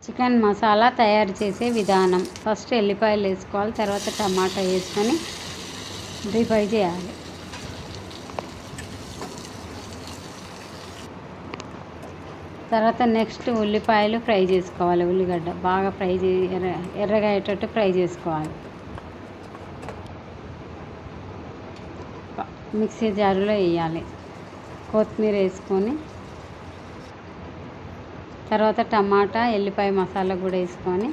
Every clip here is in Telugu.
చికెన్ మసాలా తయారు చేసే విధానం. ఫస్ట్ ఎల్లిపాయలు వేసుకోవాలి, తర్వాత టమాటా వేసుకొని డీప్ ఫ్రై చేయాలి. తర్వాత నెక్స్ట్ ఉల్లిపాయలు ఫ్రై చేసుకోవాలి. ఉల్లిగడ్డ బాగా ఎర్రగా అయ్యేటట్టు ఫ్రై చేసుకోవాలి. మిక్సీ జారులో వేయాలి. కొత్తిమీర వేసుకొని తర్వాత టమాటా ఎల్లిపాయ మసాలా కూడా వేసుకొని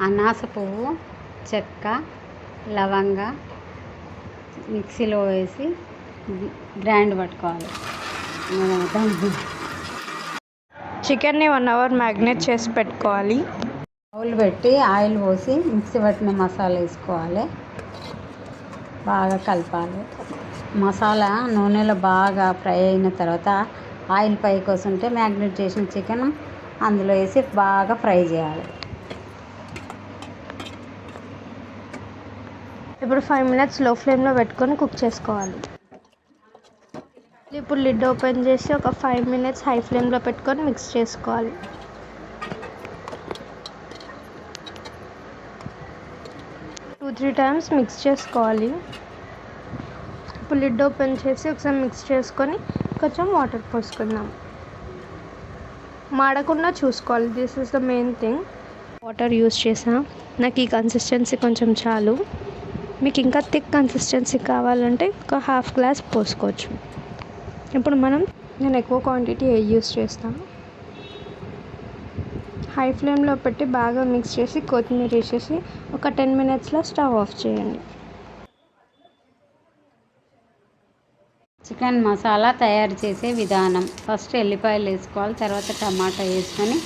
అనాస పువ్వు, చెక్క, లవంగ మిక్సీలో వేసి గ్రైండ్ పట్టుకోవాలి. చికెన్ని 1 అవర్ మ్యాగ్నేట్ చేసి పెట్టుకోవాలి. బౌల్ పెట్టి ఆయిల్ పోసి మిక్సీ పట్టిన మసాలా వేసుకోవాలి. బాగా కలపాలి. మసాలా నూనెలో బాగా ఫ్రై అయిన తర్వాత ఆయిల్ పైకి వస్తుంటే మ్యాగ్నేట్ చేసిన చికెన్ అందులో వేసి బాగా ఫ్రై చేయాలి. ఇప్పుడు 5 మినిట్స్ లో ఫ్లేమ్లో పెట్టుకొని కుక్ చేసుకోవాలి. ఇప్పుడు లిడ్ ఓపెన్ చేసి ఒక 5 మినిట్స్ హై ఫ్లేమ్లో పెట్టుకొని మిక్స్ చేసుకోవాలి. టూ 3 టైమ్స్ మిక్స్ చేసుకోవాలి. ఇప్పుడు లిడ్ ఓపెన్ చేసి ఒకసారి మిక్స్ చేసుకొని కొంచెం వాటర్ పోసుకుందాం. మాడకుండా చూసుకోవాలి. This is the main thing. Water use చేసా. నాకు ఈ కన్సిస్టెన్సీ కొంచెం చాలు. మీకు ఇంకా థిక్ కన్సిస్టెన్సీ కావాలంటే ఒక హాఫ్ గ్లాస్ పోసుకోవచ్చు. ఇప్పుడు నేను ఎక్కువ క్వాంటిటీ యూస్ చేస్తాను. హై ఫ్లేమ్లో పెట్టి బాగా మిక్స్ చేసి కొత్తిమీర వేసేసి ఒక 10 మినిట్స్లో స్టవ్ ఆఫ్ చేయండి. చికెన్ మసాలా తయారు చేసే విధానం. ఫస్ట్ ఎల్లిపాయలు వేసుకోవాలి, తర్వాత టమాటా వేసుకొని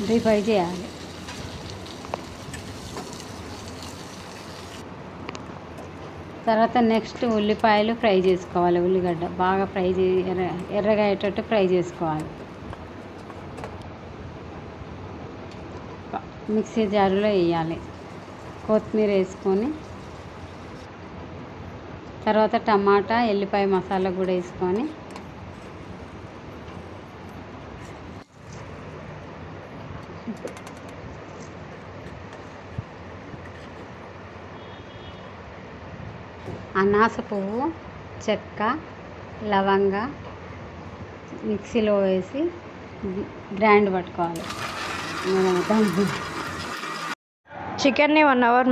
డీప్ ఫ్రై చేయాలి. తర్వాత నెక్స్ట్ ఉల్లిపాయలు ఫ్రై చేసుకోవాలి. ఉల్లిగడ్డ బాగా ఎర్రగా అయ్యేటట్టు ఫ్రై చేసుకోవాలి. మిక్సీ జారులో వేయాలి. కొత్తిమీర వేసుకొని తర్వాత టమాటా ఎల్లిపాయ మసాలా కూడా వేసుకొని అనాస పువ్వు, చెక్క, లవంగ మిక్సీలో వేసి గ్రైండ్ పట్టుకోవాలి. చికెన్ని 1 అవర్